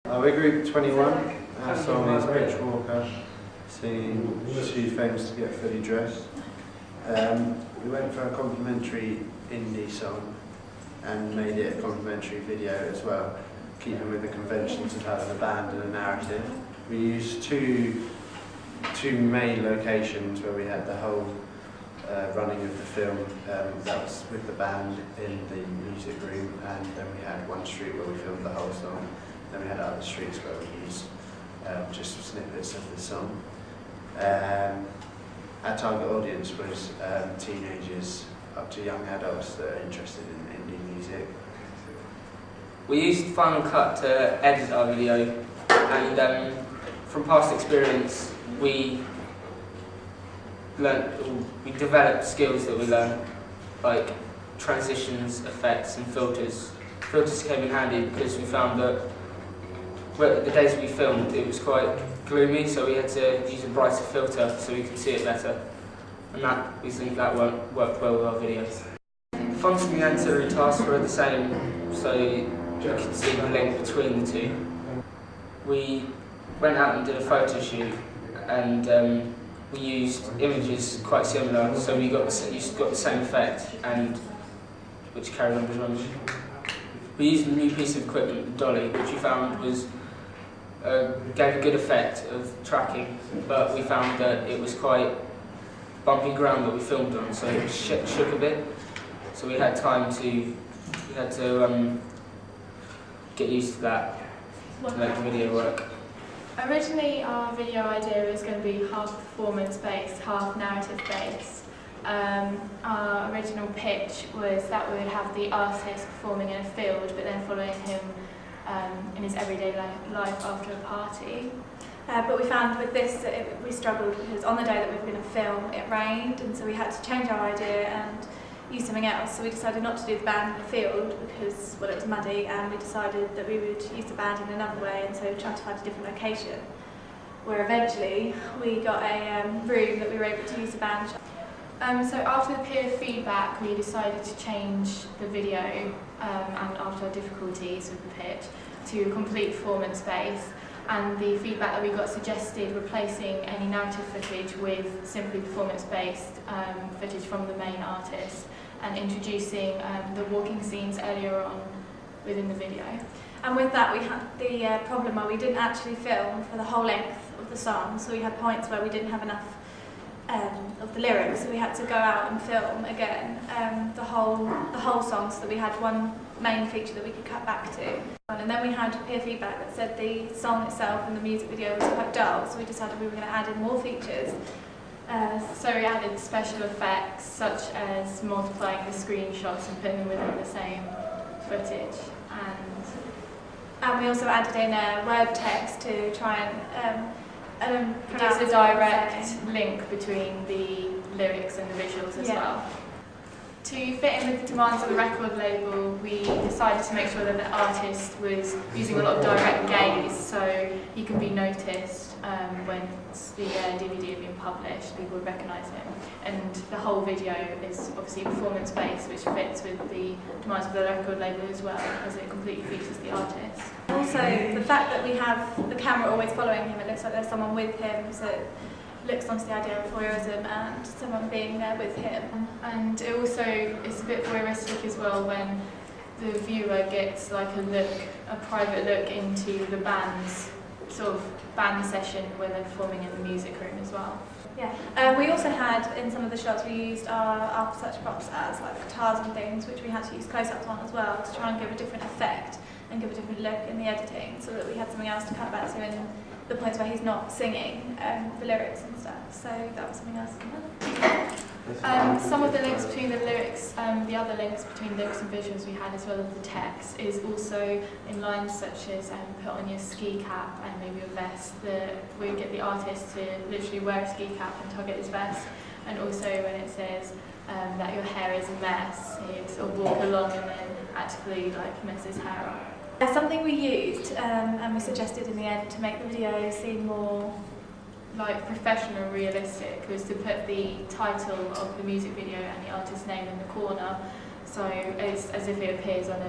We're Group 21. Our song is Pitch Walker, singing Too Famous to Get Fully Dressed. We went for a complimentary indie song and made it a complimentary video as well, keeping with the conventions of having a band and a narrative. We used two main locations where we had the whole running of the film. That was with the band in the music room, and then we had one street where we filmed the whole song. Then we had other streets where we used just snippets of the song. Our target audience was teenagers up to young adults that are interested in indie music. We used Final Cut to edit our video, and from past experience we developed skills that we learned, like transitions, effects and filters. Filters came in handy because we found that the days we filmed it was quite gloomy, so we had to use a brighter filter so we could see it better, and we think that worked well with our videos. Fonts and the ancillary tasks were the same, so you could see the link between the two. We went out and did a photo shoot, and we used images quite similar, so we got the same effect, and which carried on as we used a new piece of equipment, the dolly, which we found gave a good effect of tracking, but we found that it was quite bumpy ground that we filmed on, so it shook a bit. So we had to get used to that to make the video work. Originally our video idea was going to be half performance-based, half narrative-based. Our original pitch was that we would have the artist performing in a field, but then following him in his everyday life after a party. But we found with this that we struggled because on the day that we were going to film it rained, and so we had to change our idea and use something else. So we decided not to do the band in the field because it was muddy, and we decided that we would use the band in another way, and so we tried to find a different location, where eventually we got a room that we were able to use the band. So after the peer feedback we decided to change the video, and after our difficulties with the pitch, to a complete performance base, and the feedback that we got suggested replacing any narrative footage with simply performance-based footage from the main artist, and introducing the walking scenes earlier on within the video. And with that we had the problem where we didn't actually film for the whole length of the song, so we had points where we didn't have enough of the lyrics, so we had to go out and film again the whole song, so that we had one main feature that we could cut back to. And then we had peer feedback that said the song itself and the music video was quite dull, so we decided we were going to add in more features. So we added special effects such as multiplying the screenshots and putting them within the same footage. And we also added in word text to try and gives a direct link between the lyrics and the visuals as well. To fit in with the demands of the record label, we decided to make sure that the artist was using a lot of direct gaze, so he can be noticed when the DVD had been published, people would recognise him. And the whole video is obviously performance-based, which fits with the demands of the record label as well, as it completely features the artist. Also, the fact that we have the camera always following him, it looks like there's someone with him, so it looks onto the idea of voyeurism and someone being there with him. And it also is a bit voyeuristic as well when the viewer gets like a private look into the band's sort of band session when they're performing in the music room as well. Yeah, we also had in some of the shots we used our such props as like guitars and things, which we had to use close-ups on as well to try and give a different effect and give a different look in the editing, so that we had something else to cut back to in the points where he's not singing the lyrics and stuff. So that was something else. Some of the links between the lyrics, the other links between lyrics and visuals we had, as well as the text, is also in lines such as put on your ski cap and maybe a vest. We get the artist to literally wear a ski cap and tug at his vest, and also when it says that your hair is a mess, he'd sort of walk along and then actively mess his hair up. Something we used and we suggested in the end to make the video seem more professional, realistic, was to put the title of the music video and the artist's name in the corner, so as if it appears on a